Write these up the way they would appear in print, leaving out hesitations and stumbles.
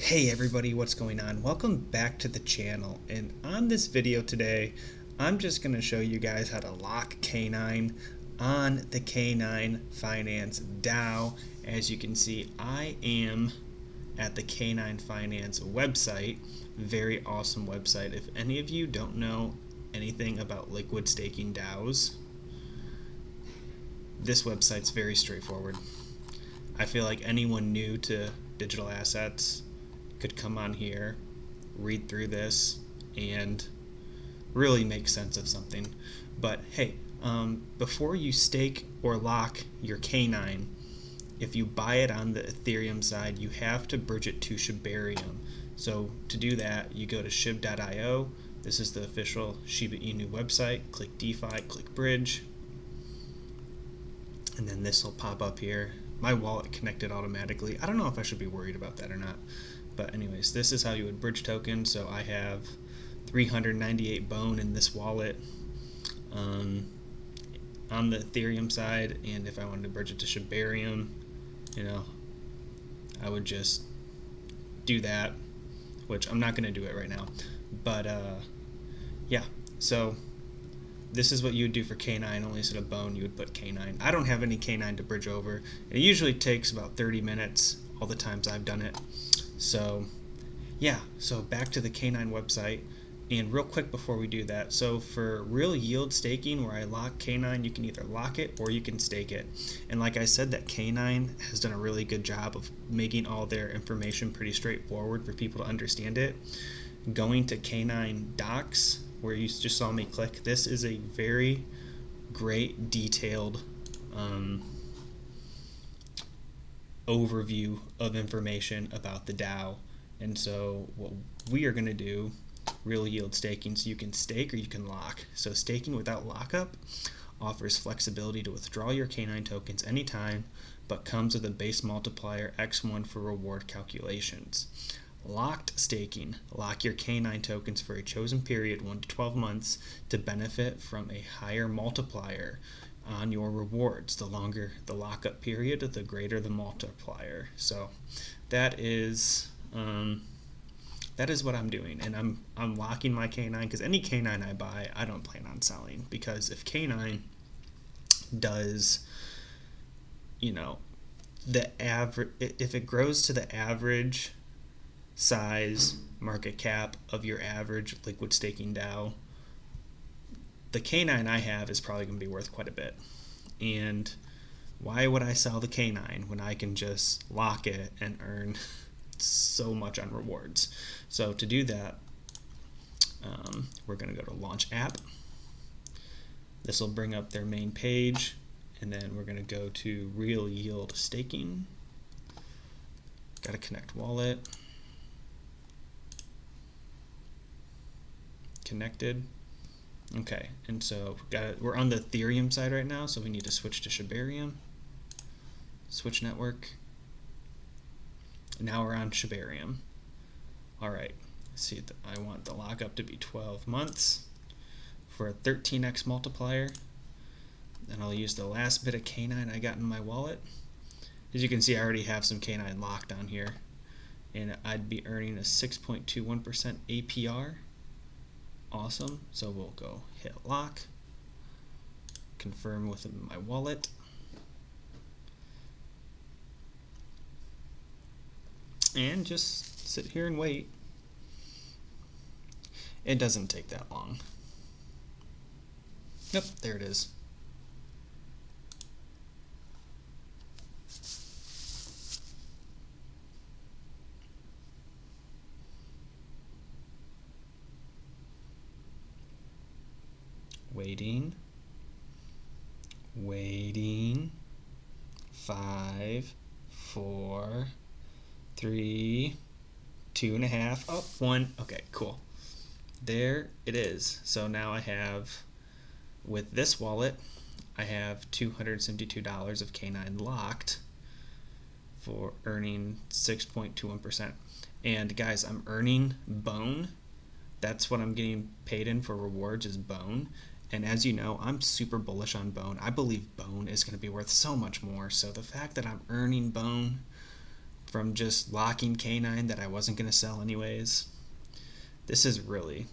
Hey everybody, what's going on? Welcome back to the channel, and on this video today I'm just going to show you guys how to lock Knine on the Knine Finance DAO. As you can see, I am at the Knine Finance website. Very awesome website. If any of you don't know anything about liquid staking DAOs, this website's very straightforward. I feel like anyone new to digital assets could come on here, read through this, and really make sense of something. But hey, before you stake or lock your Knine, if you buy it on the Ethereum side, you have to bridge it to Shibarium. So to do that, you go to shib.io. This is the official Shiba Inu website. Click DeFi, click bridge, and then this will pop up here. My wallet connected automatically. I don't know if I should be worried about that or not. But anyways, this is how you would bridge token. So I have 398 bone in this wallet on the Ethereum side, and if I wanted to bridge it to Shibarium, I would just do that, which I'm not going to do it right now. But yeah, so this is what you would do for Knine. Only instead of bone, you would put Knine. I don't have any Knine to bridge over. It usually takes about 30 minutes all the times I've done it. So yeah, so back to the Knine website, and real quick before we do that, so for real yield staking where I lock Knine, you can either lock it or you can stake it. And like I said, that Knine has done a really good job of making all their information pretty straightforward for people to understand it. Going to Knine docs, where you just saw me click, this is a very great detailed overview of information about the DAO. And so what we are going to do, real yield staking, so you can stake or you can lock. So staking without lockup offers flexibility to withdraw your Knine tokens anytime, but comes with a base multiplier x1 for reward calculations. Locked staking, lock your Knine tokens for a chosen period, 1 to 12 months, to benefit from a higher multiplier on your rewards. The longer the lockup period, the greater the multiplier. So that is what I'm doing, and I'm locking my Knine, because any Knine I buy, I don't plan on selling, because if Knine does, the average, if it grows to the average size market cap of your average liquid staking DAO, the Knine I have is probably going to be worth quite a bit. And why would I sell the Knine when I can just lock it and earn so much on rewards? So to do that, we're going to go to launch app. This will bring up their main page, and then we're going to go to real yield staking. Got to connect wallet. Connected. Okay, and so we're on the Ethereum side right now, so we need to switch to Shibarium. Switch network. Now we're on Shibarium. Alright, see, I want the lockup to be 12 months for a 13x multiplier. And I'll use the last bit of Knine I got in my wallet. As you can see, I already have some Knine locked on here, and I'd be earning a 6.21% APR. Awesome. So we'll go hit lock, confirm with my wallet, and just sit here and wait. It doesn't take that long. Yep, there it is. Waiting. 5, 4, 3, 2.5. Oh, 1. Okay, cool. There it is. So now I have, with this wallet, I have $272 of Knine locked for earning 6.21%. And guys, I'm earning bone. That's what I'm getting paid in for rewards, is bone. And as you know, I'm super bullish on bone. I believe bone is going to be worth so much more. So the fact that I'm earning bone from just locking Knine that I wasn't going to sell anyways. This is really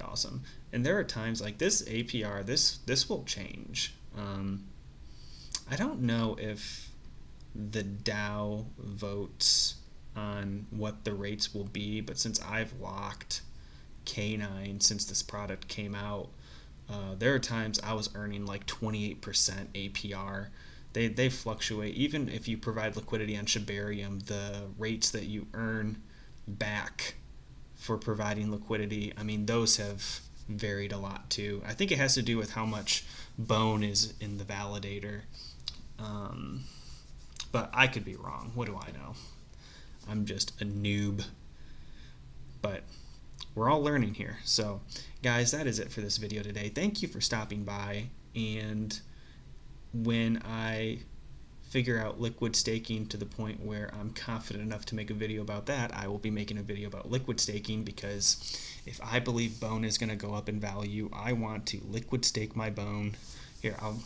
awesome. And there are times like this APR, this will change. I don't know if the DAO votes on what the rates will be, but since I've locked Knine since this product came out, there are times I was earning like 28% APR. They fluctuate. Even if you provide liquidity on Shibarium, the rates that you earn back for providing liquidity, I mean, those have varied a lot too. I think it has to do with how much bone is in the validator. But I could be wrong. What do I know? I'm just a noob. But we're all learning here. So, guys, that is it for this video today. Thank you for stopping by. And when I figure out liquid staking to the point where I'm confident enough to make a video about that, I will be making a video about liquid staking, because if I believe bone is going to go up in value, I want to liquid stake my bone. Here, I'll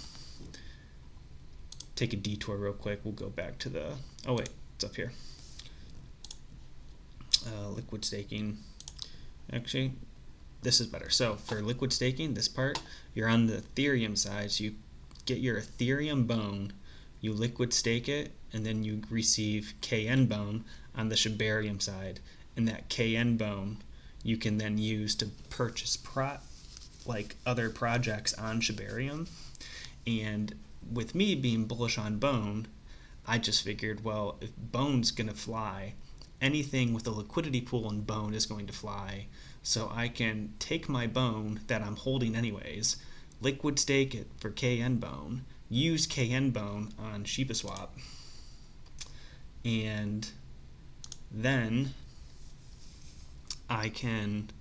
take a detour real quick. We'll go back to the, oh wait, it's up here. Liquid staking. Actually, this is better. So for liquid staking, this part, you're on the Ethereum side, so you get your Ethereum bone, you liquid stake it, and then you receive KN bone on the Shibarium side, and that KN bone you can then use to purchase like other projects on Shibarium. And with me being bullish on bone, I just figured, well, if bone's gonna fly, anything with a liquidity pool in bone is going to fly. So I can take my bone that I'm holding anyways, liquid stake it for KN bone, use KN bone on ShibaSwap, and then I can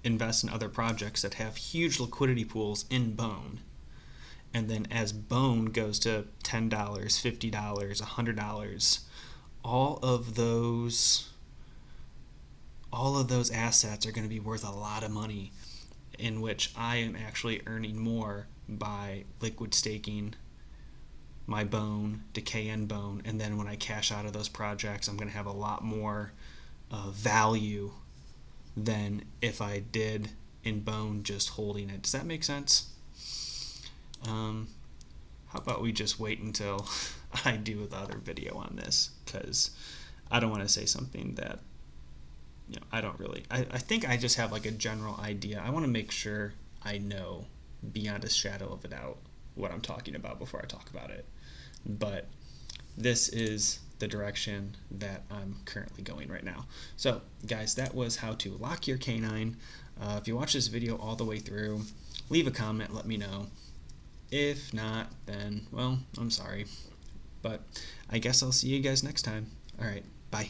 invest in other projects that have huge liquidity pools in bone. And then as bone goes to $10, $50, $100, all of those assets are going to be worth a lot of money, in which I am actually earning more by liquid staking my bone to KN bone, and then when I cash out of those projects, I'm going to have a lot more value than if I did in bone just holding it. Does that make sense? How about we just wait until I do the other video on this, because I don't want to say something that, you know, I don't really, I think I just have like a general idea. I want to make sure I know beyond a shadow of a doubt what I'm talking about before I talk about it. But this is the direction that I'm currently going right now. So guys, that was how to lock your Knine. If you watch this video all the way through, leave a comment, let me know. If not, then, well, I'm sorry. But I guess I'll see you guys next time. All right, bye.